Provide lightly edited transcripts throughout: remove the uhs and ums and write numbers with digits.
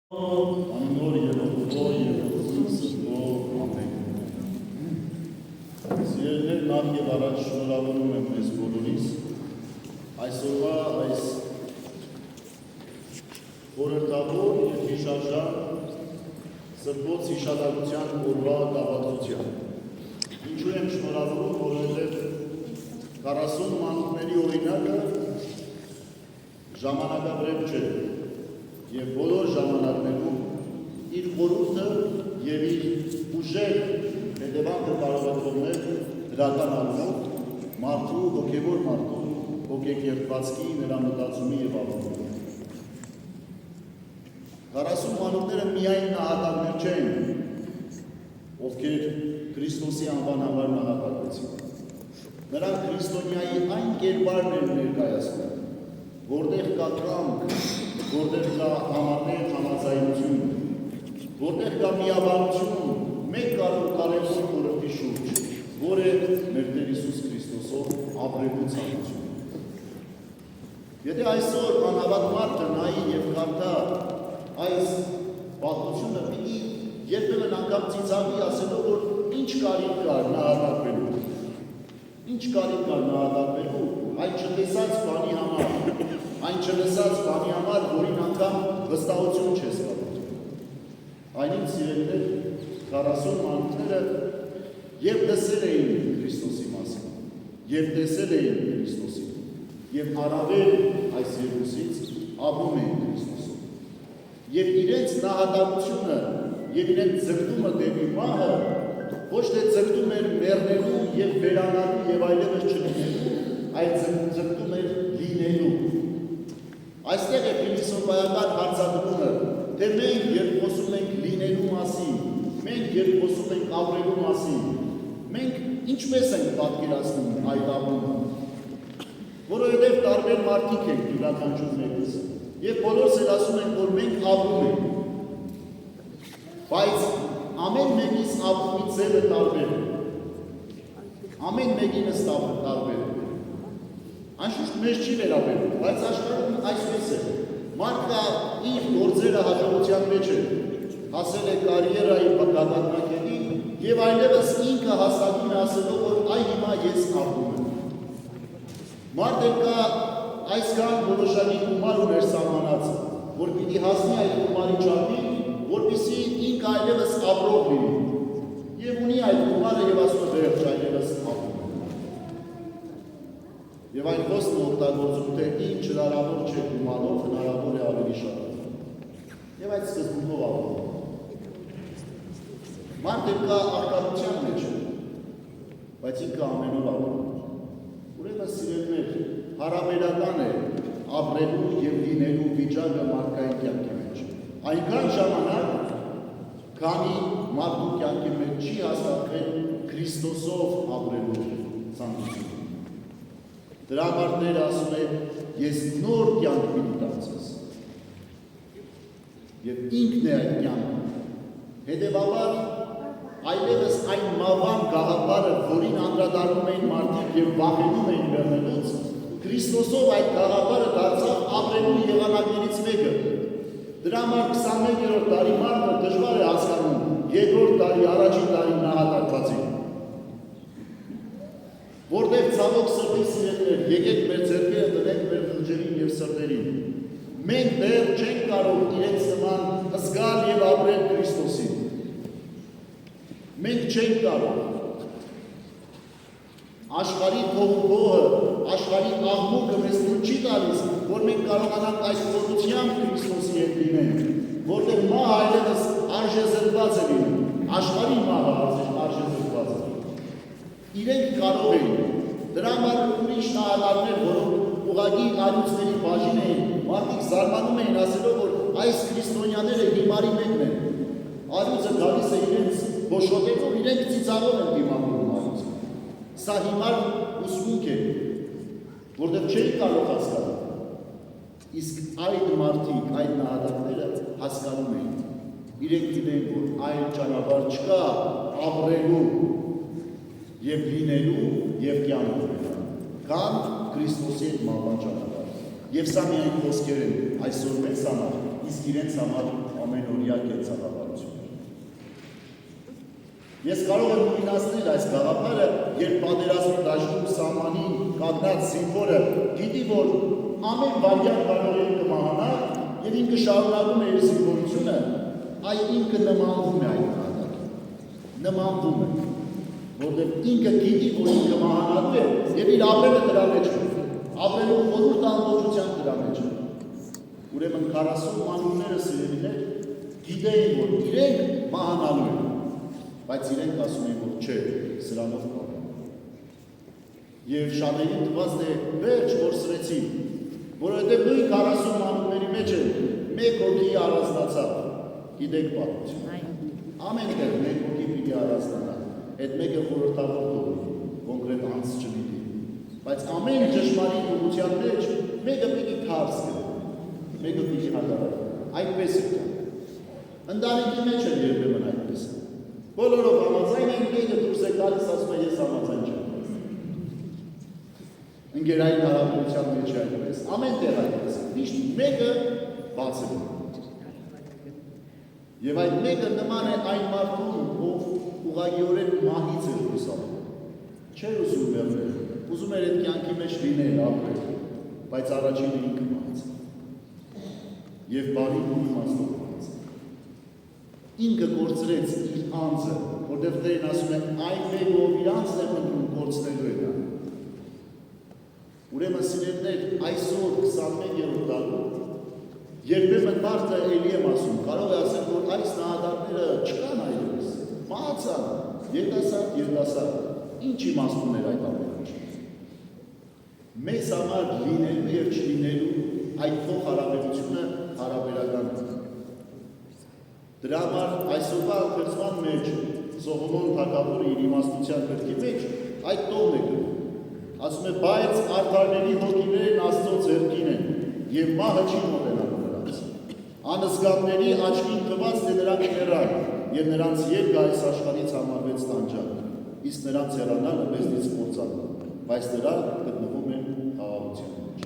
Անոր եւ որդու եւ Սուրբո ամեն։ Սիրելիներ, նախ եւ առաջ շնորհավորում եմ մեզ բոլորիս այսօրվա այս խորհրդավոր եւ հիշարժան Սրբոց հիշատակության օրվա կապակցությամբ։ Ինչու եմ շնորհավորում, որովհետեւ 40 մանուկների օրինակը ժամանակավրեպ չէ։ Եվ բոլոր ժամանակներում իր խորհուրդը և իր ուժեղ հետևանքը կարող է թողնել դրական առումով մարդու, հոգևոր մարդու, հոգեկերտվածքի, նրա մտածումի և ապրումի։ 40 մանուկները միայն նահատակներ չեն, ովքեր Քրիստոսի անվան համար նահատակվեցին։ Նրանք քրիստոնյայի այն կերպարն են ներկայացնում, որտեղ կա կամք, որտեղ կա համատեղ համաձայնություն, որտեղ կա միաբանություն, մեկ կարևոր խորհրդի շուրջ, որ է մեր Տեր Հիսուս Քրիստոսով ապրելու ցանկությունը։ Եթե այսօր անհավատ մարդը նայի եւ կարդա այս պատմությունը, պիտի երբեմն անգամ ծիծաղի ասելով, որ ինչ կարիք կար նահատակվելու, ինչ կարիք կար նահատակվելու, այն չտեսած բանի համար, այն չլսած բանի համար, որին անգամ վստահություն չես կարող։ Այնինչ սիրելիներ 40 մանուկները եւ լսել էին Քրիստոսի մասին, եւ տեսել էին Քրիստոսին, եւ առավել այս երկուսից ապրում էին Քրիստոսով։ Եվ իրենց նահատակությունը եւ իրենց ձգտումը դեպի մահը ոչ թե ձգտում էր մեռնելու եւ վերանալու եւ այլևս չլինելու, այլ ձգտում էր լինելու։ Այստեղ է փիլիսոփայական հարցադրումը, թե մենք երբ խոսում ենք լինելու մասին, մենք երբ խոսում ենք ապրելու մասին, մենք ինչպես ենք պատկերացնում այդ ապրումը, որովհետև տարբեր մարդիկ ենք յուրաքանչյուր մեկս, եւ բոլորս էլ ասում ենք, որ մենք ապրում ենք, բայց ամեն մեկիս ապրումի ձևը տարբեր է, ամեն մեկինս տարբեր է։ Անշուշտ մեզ չի վերաբերում, բայց աշխարհում այսպես է։ Մարդը իր գործերը հաջողության մեջ է, հասել է կարիերայի գագաթնակետին եւ այլևս ինքը հաստատում է ասելով, որ այ հիմա ես ապրում եմ։ Մարդը կա այսքան որոշակի գումար ուներ սահմանած, որ պիտի հասնի այդ գումարի չափին, որպեսզի ինքը այլևս ապրող լինի։ Եվ ունի այդ գումարը եւ ասում է վերջ այլևս ապրում։ Եվ այն խոստն օգտագործում, թե ինչ հնարավոր չէ գումարով, հնարավոր է ավելի շատ։ Եվ այդ սկզբունքով ապրում։ Մարդը կա աղքատության մեջ, բայց ինքը ամենով ապրում։ Ուրեմն սիրելիներ, հարաբերական է ապրելու եւ լինելու վիճակը մարդկային կյանքի մեջ։ Այնքան ժամանակ, քանի մարդու կյանքի մեջ չի հաստատվել Քրիստոսով ապրելու ցանկությունը։ Դրա համար Տերը ասում է, ես նոր կյանք պիտի դարձես։ Եվ ինքն է այդ կյանքը։ Հետևաբար, այլևս այն մավան գաղափարը, որին անդրադառնում էին մարդիկ եւ վախենում էին մեռնելուց, Քրիստոսով այդ գաղափարը դարձավ ապրելու եղանակներից մեկը։ Դրա համար 21-րդ տարի մարդը դժվար է հասկանում, երկրորդ տարի, առաջին տարի նահատակվածին։ Որտեղ ցավոք սրտի սիրելիներ, եկեք մեր ձեռքերը դնենք մեր խղճերին եւ սրտերին։ Մենք դեռ չենք կարող իրենց նման զգալ եւ ապրել Քրիստոսին։ Մենք չենք կարող։ Աշխարհի փոխուղը, աշխարհի աղմուկը մեզ թույլ չի տալիս, որ մենք կարողանանք այս խորությամբ Քրիստոսի հետ լինենք, որտեղ մահը այլևս արժեզրկված է լինում, աշխարհի մահը արժեզրկված է։ Իրենք կարող էին, դրա համար ուրիշ նահատակներ, որոնք ուղղակի այլուցների բաժին էին, մարդիկ զարմանում էին ասելով, որ այս քրիստոնյաները հիմարի մեկն են։ Այլուցը գալիս է իրենց բոշոտելով, իրենք ծիծաղով են դիմավորում այլուցը։ Սա հիմար ուսմունք է, որտեղ չէի կարող հասկանալ։ Իսկ այդ մարդիկ, այդ նահատակները հասկանում էին։ Իրենք գիտեն, որ այլ ճանապարհ չկա ապրելու եւ լինելու եւ կյանքելու, քան Քրիստոսի մահվան ճանապարհը։ Եվ սա միայն խոսքեր են այսօր մեզ համար, իսկ իրենց համար ամենօրյա կենցաղավարություն։ Ես կարող եմ նույնացնել այս գաղափարը, երբ պատերազմի դաշտում սահմանին կանգնած զինվորը գիտի, որ ամեն վայրկյան կարող է կմահանա եւ ինքը շարունակում է իր զինվորությունը, այ ինքը նմանվում է այդ նահատակին։ Նմանվում է, որտեղ ինքը գիտի, որ ինքը մահանալու է եւ իր ապրելը դրա մեջ է, ապրելու խորհուրդ ամբողջությամբ դրա մեջ է։ Ուրեմն 40 մանուկները սիրելիներ գիտեին, որ իրենք մահանալու են, բայց իրենք ասում են, որ չէ, սրանով կապան։ Եվ շատերին թվաց, թե վերջ կորսրեցին, որովհետև նույն 40 մանուկների մեջ է մեկ հոգի առանձնացավ, գիտեք պատմություն։ Ամեն տեղ մեկ հոգի պիտի առանձնանա, այդ մեկը խորհրդավոր թողնի, կոնկրետ անձ չլինի, բայց ամեն ճշմարիտ ուղղության մեջ մեկը պիտի թարս կրի, մեկը պիտի հակառակ, այդպես է կա։ Ընտանիքի մեջ է երբեմն այդպես է։ Բոլորով համաձայն են, մեկը դուրս է գալիս, ասում է ես համաձայն չեմ։ Ընկերային հարաբերության մեջ է այդպես, ամեն տեղ այդպես է, միշտ մեկը բաց է։ Եվ այդ մեկը նման է այն մարդուն, ով ուղղակիորեն մահից է հուսալու։ Չէր ուզում մեռնել, ուզում էր այդ կյանքի մեջ լինել, ապրել, բայց առաջինը ինքը մահաց։ Եվ բարի ու իմաստով մահաց։ Ինքը կորցրեց իր անձը, որտեղ Տերն ասում է, այն մեկը, ով իր անձն է մտնում, կորցնելու է նա։ Ուրեմն սիրելիներ, այսօր 21-րդ դարում երբեմն մարդը էլի եմ ասում, կարող է ասել, որ այս նահատակները չկան այլևս, մահացան, երիտասարդ, ինչ իմաստ ուներ այդ ամենը։ Մեզ համար լինելու եւ չլինելու այդ փոխհարաբերությունը հարաբերական է։ Դրա համար այսօրվա ընթերցման մեջ Սողոմոն թագավորը իր իմաստության գրքի մեջ այդ տողն է գրում։ Ասում է, բայց արդարների հոգիներն Աստծո ձեռքին են եւ մահը չի մոտենալու նրանց։ Անզգանների աչքին թվաց, թե նրանք հեռան եւ նրանց ելքը այս աշխարհից համարվեց տանջանք, իսկ նրանց հեռանալը մեզնից կործանում, բայց նրանք գտնվում են խաղաղության մեջ։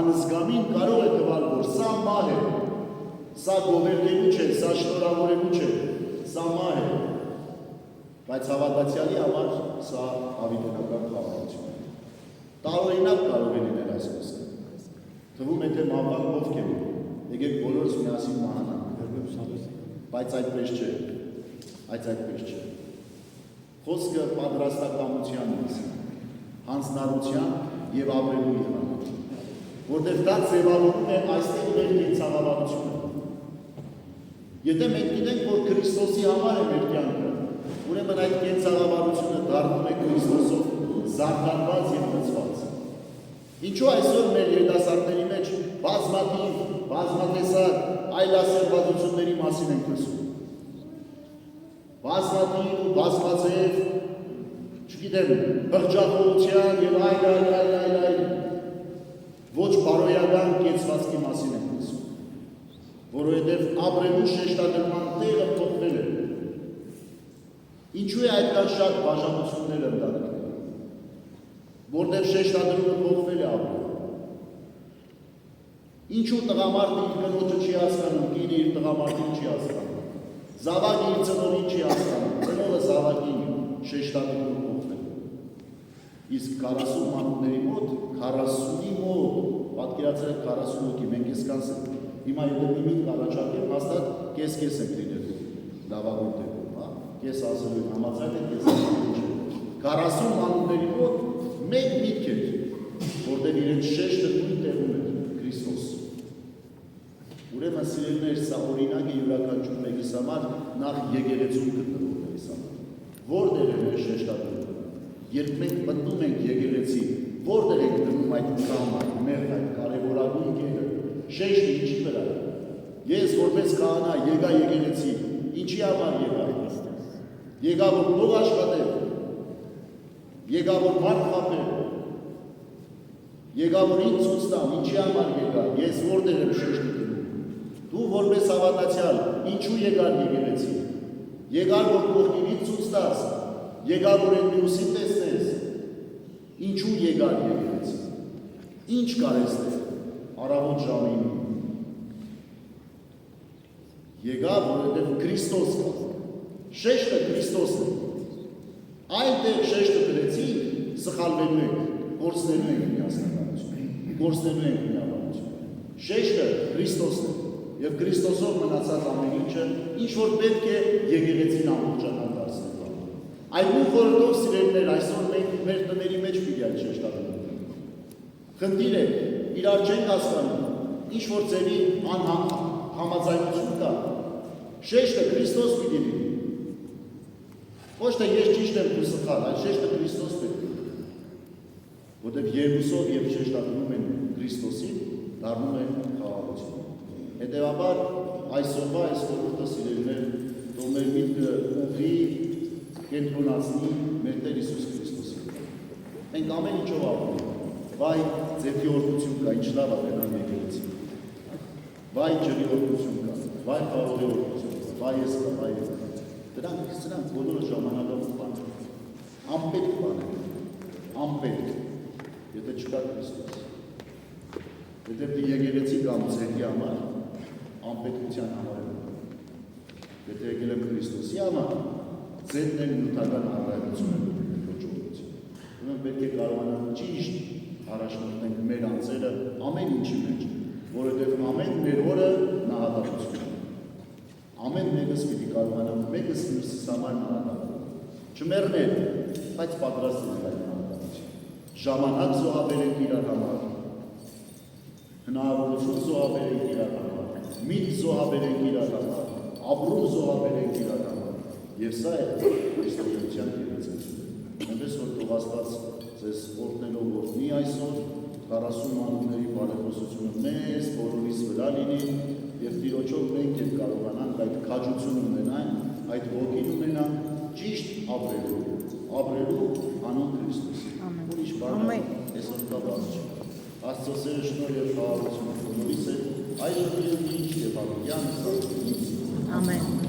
Անզգանին կարող է թվալ, որ սա մահ է, սա գովերգելու չէ, սա շնորհավորելու չէ, սա մահ է, բայց հավատացյալի համար սա հավիտենական խաղաղություն է։ Տարօրինակ կարող է լինել այս խոսքը։ Թվում է, թե մահվան ովք է, եկեք բոլորս միասին մահանանք, բայց այդպես չէ, այդպես չէ։ Խոսքը պատրաստակամության մասին, հանձնառության եւ ապրելու եղանակի, որտեղ դա ձևավորում է այստեղ մեր կենցաղավարությունը։ Եթե մենք գիտենք, որ Քրիստոսի համար է մեր կյանքը, ուրեմն այդ կենցաղավարությունը դառնում է Քրիստոսով զարդարված եւ լցված։ Ինչու այսօր մեր երիտասարդների մեջ բազմատեսակ այլասերվածությունների մասին ենք լսում։ Բազմատիվ ու բազմաձև, չգիտեմ, բղջախոհության եւ այլ ոչ բարոյական կեցվածքի մասին ենք լսում, որովհետև ապրելու շեշտադրման տեղը փոխվել է։ Ինչու է այդքան շատ բաժանություններ ընտանիքներում, որտեղ շեշտադրումը փոխվել է ապրել։ Ինչու տղամարդը իր կնոջը չի հասկանում, կինը իր տղամարդին չի հասկանում, զավակը իր ծնողին չի հասկանում, ծնողը զավակին շեշտադրումը փոխվել։ Իսկ 40 մանուկների մոտ, 40-ի մոտ, պատկերացրեք 40 հոգի, մենք այսքանց ենք, հիմա եթե մի միտք առաջարկեմ, հաստատ կես-կես ենք լինելու, լավագույն դեպքում, հա, կես ասելու են, համաձայն են կես ասելու չէ։ 40 մանուկների մոտ մեկ միտք էր, որտեղ իրենց շեշտը նույն տեղում էր, Քրիստոս։ Ուրեմն սիրելիներ, սա օրինակ է յուրաքանչյուր մեկիս համար, նախ եկեղեցում գտնվող մեկիս համար։ Որտեղ է մեր շեշտադրումը։ Երբ մենք մտնում ենք եկեղեցի, որտեղ ենք դնում այդ կամը, մեր այդ կարևորագույն կետը, շեշտը ինչի վրա է։ Ես որպես քահանա եկա եկեղեցի, ինչի համար եկա։ Եկա որ փող աշխատել, եկա որ մարդ խաբել, եկա որ ինձ ցույց տամ, ինչի համար եկա, ես որտեղ եմ շեշտը դնում։ Դու որպես հավատացյալ, ինչու եկար եկեղեցի։ Եկար որ կողքինից ցույց տաս, եկար որ այն մյուսին տեսնես, ինչու եկար եկեղեցի։ Ինչ կար այստեղ առավոտ ժամին, եկավ, որովհետև Քրիստոս կա։ Շեշտը Քրիստոսն է։ Այնտեղ շեշտը դրեցինք, սխալվելու ենք, կորցնելու ենք միասնականություն, կորցնելու ենք միաբանություն։ Շեշտը Քրիստոսն է, եւ Քրիստոսով մնացած ամեն ինչը, ինչ որ պետք է եկեղեցին ամբողջական դարձնել։ Այդ նույն խորհրդով սիրելիներ, այսօր մենք մեր տների մեջ պիտի այդ շեշտը դնենք։ Խնդիր է, իրար չենք հասկանում, ինչ որ ձևի համաձայնություն կա։ Շեշտը Քրիստոս պիտի լինի։ Ոչ թե ես ճիշտ եմ ու սխալ, այլ շեշտը Քրիստոս պետք է։ Որտեղ երկուսով եւ շեշտադրում են Քրիստոսին, դառնում է խաղաղություն։ Հետևաբար այսօրվա այս խորհուրդը սիրելիներ, թող մեր միտքը ուղղի կենտրոնացնի մեր Տեր Հիսուս Քրիստոսին։ Մենք ամեն ինչով ապրում ենք։ Վայ ձեթի օրհնություն կա, ինչ լավ է բերան եկեղեցի։ Վայ ջրի օրհնություն կա, վայ խաղողի օրհնություն կա, վայ ես կա, վայ ես կա։ Դրանք բոլորը ժամանակավոր բաներ։ Անպետք բաներ։ Անպետք։ Եթե չկա Քրիստոս։ Եթե եկեղեցի կամ ձեթի համար անպետքության համար է։ Եթե եկել եմ Քրիստոսի համար, ձեթն էլ նյութական առայրություն է ոչողություն։ Ուրեմն պետք է կարողանանք ճիշտ առաջնորդենք մեր անձերը ամեն ինչի մեջ, որովհետև ամեն մեր օրը նահատակություն է։ Ամեն մեկս պիտի կարողանանք մեկս մյուսիս համար նահատակել։ Չմեռնել, բայց պատրաստ ենք այդ նահատակություն։ Ժամանակ զոհաբերենք իրար համար, հնարավորություն զոհաբերենք իրար համար, միտք զոհաբերենք իրար համար, ապրում զոհաբերենք իրար համար։ Եվ սա է քրիստոնեության գերացությունը։ Այնպես որ թող Աստված ձեզ օրհնելով օրհնի այսօր 40 անունների բարեխոսությունը մեզ բոլորիս վրա լինի եւ Տիրոջով մենք էլ կարողանանք այդ քաջություն ունենալ, այդ ոգին ունենալ ճիշտ ապրելու անուն Քրիստոսի։ Ուրիշ բան այսօր կա բաց չի։ Աստծո սերը շնորհ եւ խաղաղություն բոլորիս է այժմ եւ մինչ եւ ամեն։ Ամեն։